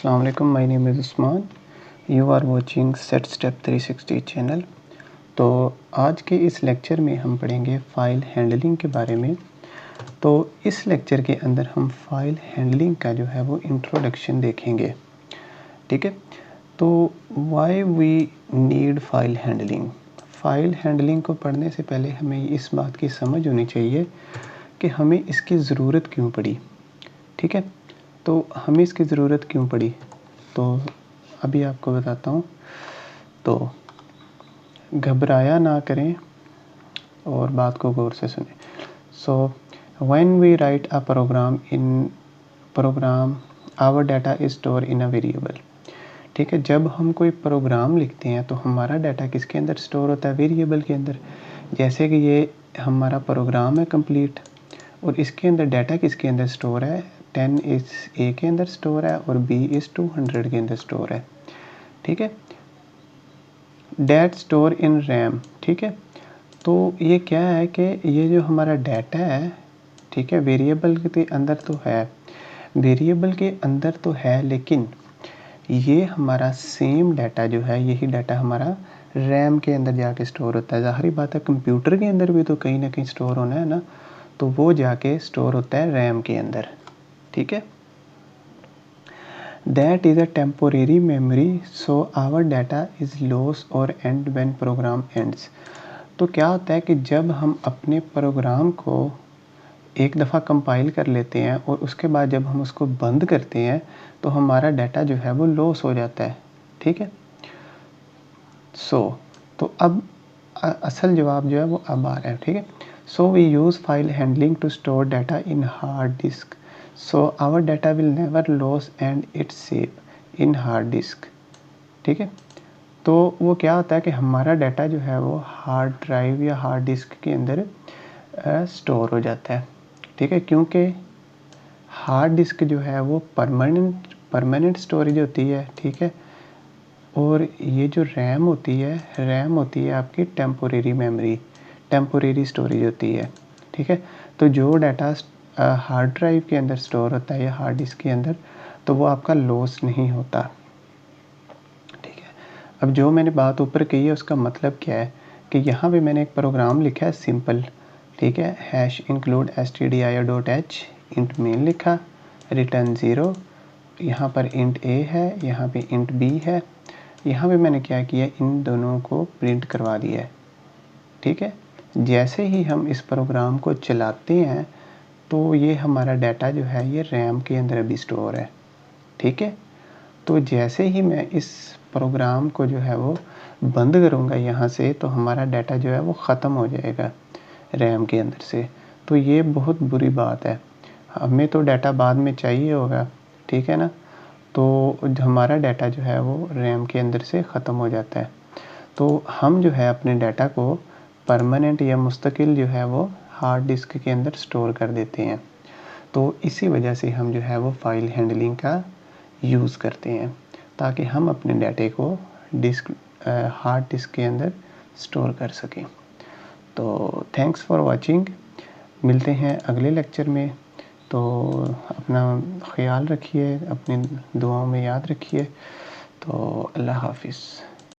Assalamu alaikum, my name is Usman. You are watching Set Step 360 channel. तो आज के इस लेक्चर में हम पढ़ेंगे फ़ाइल हैंडलिंग के बारे में। तो इस लेक्चर के अंदर हम फ़ाइल हैंडलिंग का जो है वो इंट्रोडक्शन देखेंगे, ठीक है। तो why we need file handling. File handling को पढ़ने से पहले हमें इस बात की समझ होनी चाहिए कि हमें इसकी ज़रूरत क्यों पड़ी, ठीक है। तो हमें इसकी ज़रूरत क्यों पड़ी, तो अभी आपको बताता हूँ। तो घबराया ना करें और बात को गौर से सुनें। So when we write a program our data is store in a variable, ठीक है। जब हम कोई प्रोग्राम लिखते हैं तो हमारा डाटा किसके अंदर स्टोर होता है, वेरिएबल के अंदर। जैसे कि ये हमारा प्रोग्राम है कंप्लीट, और इसके अंदर डाटा किसके अंदर स्टोर है, 10 इस ए के अंदर स्टोर है और बी इस 200 के अंदर स्टोर है, ठीक है। डेट स्टोर इन रैम, ठीक है। तो ये क्या है कि ये जो हमारा डाटा है, ठीक है, वेरिएबल के अंदर तो है, वेरिएबल के अंदर तो है, लेकिन ये हमारा सेम डाटा जो है, यही डाटा हमारा रैम के अंदर जाके स्टोर होता है। ज़ाहिर बात है, कंप्यूटर के अंदर भी तो कहीं ना कहीं स्टोर होना है ना, तो वो जाके स्टोर होता है रैम के अंदर, ठीक है। That is a temporary memory, so our data is loss और एंड व्हेन प्रोग्राम एंड्स। तो क्या होता है कि जब हम अपने प्रोग्राम को एक दफ़ा कंपाइल कर लेते हैं और उसके बाद जब हम उसको बंद करते हैं तो हमारा डाटा जो है वो लॉस हो जाता है, ठीक है। तो अब असल जवाब जो है वो अब आ रहा है, ठीक है। So we use file handling to store data in hard disk, so our data will never loss and it's save in hard disk, ठीक है। तो वो क्या होता है कि हमारा डाटा जो है वो हार्ड ड्राइव या हार्ड डिस्क के अंदर स्टोर हो जाता है, ठीक है। क्योंकि हार्ड डिस्क जो है वो परमानेंट स्टोरेज होती है, ठीक है। और ये जो रैम होती है आपकी टेम्पोरेरी मेमोरी, टेम्पोरेरी स्टोरेज होती है, ठीक है। तो जो डाटा हार्ड ड्राइव के अंदर स्टोर होता है या हार्ड डिस्क के अंदर, तो वो आपका लॉस नहीं होता, ठीक है। अब जो मैंने बात ऊपर कही है उसका मतलब क्या है कि यहाँ पे मैंने एक प्रोग्राम लिखा है सिंपल, ठीक है। Hash include stdir.h int main लिखा, रिटर्न 0, यहाँ पर इंट a है, यहाँ पे इंट b है। यहाँ पे मैंने क्या किया, इन दोनों को प्रिंट करवा दिया है, ठीक है। जैसे ही हम इस प्रोग्राम को चलाते हैं तो ये हमारा डाटा जो है ये रैम के अंदर अभी स्टोर है, ठीक है। तो जैसे ही मैं इस प्रोग्राम को जो है वो बंद करूँगा यहाँ से, तो हमारा डाटा जो है वो ख़त्म हो जाएगा रैम के अंदर से। तो ये बहुत बुरी बात है, हमें तो डाटा बाद में चाहिए होगा, ठीक है ना। तो हमारा डाटा जो है वो रैम के अंदर से ख़त्म हो जाता है। तो हम जो है अपने डाटा को परमानेंट या मुस्तकिल जो है वो हार्ड डिस्क के अंदर स्टोर कर देते हैं। तो इसी वजह से हम जो है वो फ़ाइल हैंडलिंग का यूज़ करते हैं, ताकि हम अपने डाटे को हार्ड डिस्क के अंदर स्टोर कर सकें। तो थैंक्स फॉर वाचिंग, मिलते हैं अगले लेक्चर में। तो अपना ख़याल रखिए, अपनी दुआओं में याद रखिए। तो अल्लाह हाफिज़।